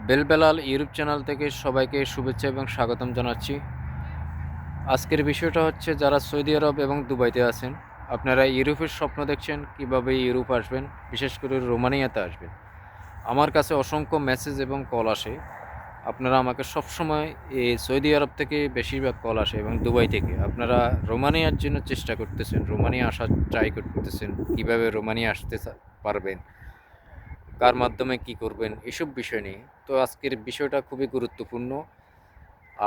বেলবেলাল YouTube channel থেকে সবাইকে শুভেচ্ছা এবং স্বাগতম জানাচ্ছি। আজকের বিষয়টা হচ্ছে, যারা সৌদি আরব এবং দুবাইতে আছেন, আপনারা ইউরোপের স্বপ্ন দেখছেন কিভাবে ইউরোপ আসবেন, বিশেষ করে রোমানিয়াতে আসবেন। আমার কাছে অসংখ্য মেসেজ এবং কল আসে। আপনারা আমাকে সবসময় এই সৌদি আরব থেকে বেশিরভাগ কল আসে এবং দুবাই থেকে। আপনারা রোমানিয়ার জন্য চেষ্টা করতেছেন, রোমানিয়া আসার ট্রাই করতেছেন, কীভাবে রোমানিয়া আসতে পারবেন, কার মাধ্যমে কি করবেন, এসব বিষয় নিয়ে। তো আজকের বিষয়টা খুবই গুরুত্বপূর্ণ।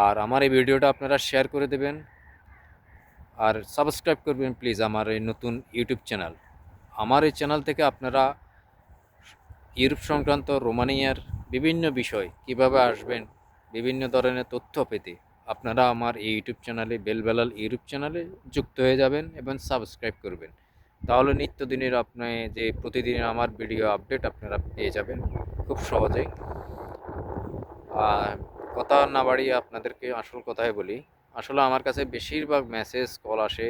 আর আমার এই ভিডিওটা আপনারা শেয়ার করে দেবেন আর সাবস্ক্রাইব করবেন প্লিজ আমার এই নতুন ইউটিউব চ্যানেল। আমার এই চ্যানেল থেকে আপনারা ইউরোপ সংক্রান্ত রোমানিয়ার বিভিন্ন বিষয়, কিভাবে আসবেন, বিভিন্ন ধরনের তথ্য পেতে আপনারা আমার এই ইউটিউব চ্যানেলে, বেলবেলাল ইউটিউব চ্যানেলে যুক্ত হয়ে যাবেন এবং সাবস্ক্রাইব করবেন। তাহলে নিত্যদিনের আপনি যে প্রতিদিনের আমার ভিডিও আপডেট আপনারা পেয়ে যাবেন খুব সহজেই। কথা না বাড়িয়ে আপনাদেরকে আসল কথাই বলি। আসলে আমার কাছে বেশিরভাগ মেসেজ কল আসে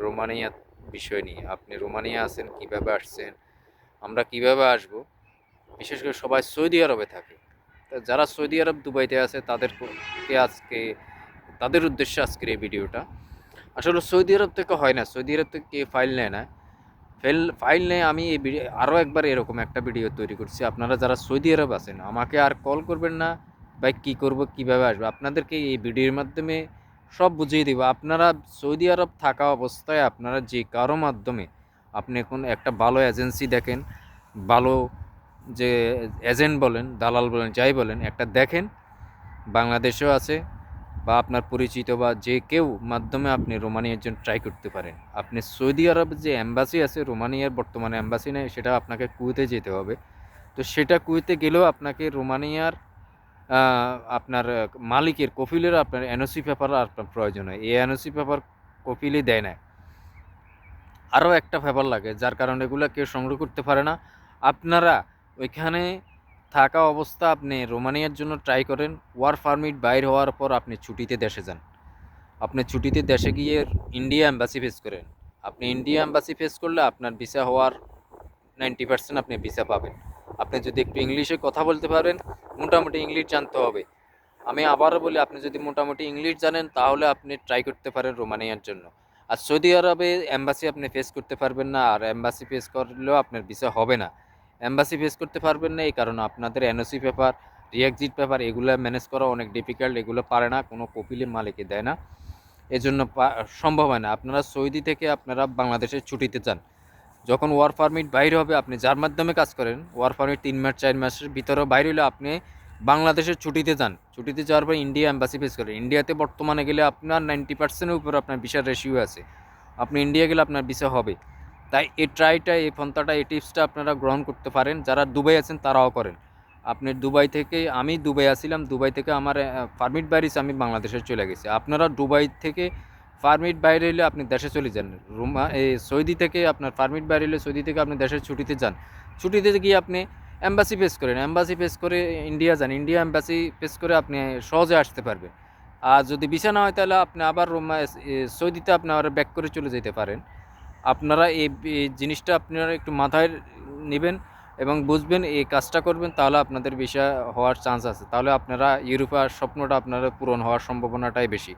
রোমানিয়া বিষয় নিয়ে। আপনি রোমানিয়া আছেন, কিভাবে আসছেন, আমরা কিভাবে আসব। বিশেষ করে সবাই সৌদি আরবে থাকে। তা যারা সৌদি আরব দুবাইতে আছে তাদের উদ্দেশ্যে আজকের এই ভিডিওটা। আসলে সৌদি আরব থেকে হয় না, সৌদি আরব থেকে ফাইল নেয় না। ফাইল নেই। আমি এই আরও একবার এরকম একটা ভিডিও তৈরি করছি। আপনারা যারা সৌদি আরব আছেন আমাকে আর কল করবেন না, ভাই কী করবো, কীভাবে আসবো। আপনাদেরকে এই ভিডিওর মাধ্যমে সব বুঝিয়ে দেবো। আপনারা সৌদি আরব থাকা অবস্থায় আপনারা যে কারো মাধ্যমে আপনি এখন একটা ভালো এজেন্সি দেখেন, ভালো যে এজেন্ট বলেন, দালাল বলেন, যাই বলেন, একটা দেখেন। বাংলাদেশেও আছে বা আপনার পরিচিত বা যে কেউ মাধ্যমে আপনি রোমানিয়ার জন্য ট্রাই করতে পারেন। আপনি সৌদি আরবের যে অ্যাম্বাসি আছে, রোমানিয়ার বর্তমানে অ্যাম্বাসি নেই, সেটা আপনাকে কুয়েতে যেতে হবে। তো সেটা কুয়েতে গেলেও আপনাকে রোমানিয়ার আপনার মালিকের কফিলের আপনার এনওসি পেপার আপনার প্রয়োজন হয়। এই এনওসি পেপার কফিলই দেয় না, আরও একটা পেপার লাগে, যার কারণে এগুলো কেউ সংগ্রহ করতে পারে না। আপনারা ওইখানে থাকা অবস্থা আপনি রোমানিয়ার জন্য ট্রাই করেন। ওয়ার্ক পারমিট বাইর হওয়ার পর আপনি ছুটিতে দেশে যান। আপনি ছুটিতে দেশে গিয়ে ইন্ডিয়া এম্বাসি ফেস করেন। আপনি ইন্ডিয়া এম্বাসি ফেস করলে আপনার ভিসা হওয়ার 90% আপনি ভিসা পাবেন। আপনি যদি একটু ইংলিশে কথা বলতে পারেন, মোটামুটি ইংলিশ জানতে হবে। আমি আবারও বলি, আপনি যদি মোটামুটি ইংলিশ জানেন তাহলে আপনি ট্রাই করতে পারেন রোমানিয়ার জন্য। আর সৌদি আরবে এম্বাসি আপনি ফেস করতে পারবেন না, আর এম্বাসি ফেস করলেও আপনার ভিসা হবে না। এম্বাসি ফেস করতে পারবেন না এই কারণে আপনাদের এনওসি পেপার, রিএক্সিট পেপার এগুলো ম্যানেজ করা অনেক ডিফিকাল্ট। এগুলো পারে না, কোনো কপিলের মালিকে দেয় না, এজন্য সম্ভব হয় না। আপনারা সৌদি থেকে আপনারা বাংলাদেশের ছুটিতে যান। যখন ওয়ার্ক পারমিট বাইরে হবে, আপনি যার মাধ্যমে কাজ করেন, ওয়ার্ক পারমিট 3 মাস 4 মাসের ভিতরেও বাইরে হলে আপনি বাংলাদেশের ছুটিতে যান। ছুটিতে যাওয়ার পর ইন্ডিয়া এম্বাসি ফেস করেন। ইন্ডিয়াতে বর্তমানে গেলে আপনার 90%-এর উপর আপনার ভিসার রেশিও আছে। আপনি ইন্ডিয়া গেলে আপনার ভিসা হবে। তাই এই ট্রাইটা, এই পন্থাটা, এই টিপসটা আপনারা গ্রহণ করতে পারেন। যারা দুবাই আছেন তারাও করেন। আপনি দুবাই থেকে, আমি দুবাই আসছিলাম, দুবাই থেকে আমার পারমিট বাইরেছে, আমি বাংলাদেশে চলে গেছি। আপনারা দুবাই থেকে পারমিট বাইরে হলে আপনি দেশে চলে যান। সৌদি থেকে আপনার পারমিট বাইরে হলে সৌদি থেকে আপনি দেশের ছুটিতে যান। ছুটিতে গিয়ে আপনি এম্বাসি ফেস করেন, এম্বাসি ফেস করে ইন্ডিয়া যান, ইন্ডিয়া এম্বাসি ফেস করে আপনি সহজে আসতে পারবেন। আর যদি ভিসা না হয় তাহলে আপনি আবার সৌদিতে আপনি আবার ব্যাক করে চলে যেতে পারেন। আপনারা এই জিনিসটা আপনারা একটু মাথায় নেবেন এবং বুঝবেন, এই কাজটা করবেন, তাহলে আপনাদের ভিসা হওয়ার চান্স আছে। তাহলে আপনারা ইউরোপের স্বপ্নটা আপনারা পূরণ হওয়ার সম্ভাবনাটাই বেশি।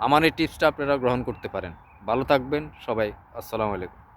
আমার এই টিপসটা আপনারা গ্রহণ করতে পারেন। ভালো থাকবেন সবাই। আসসালামু আলাইকুম।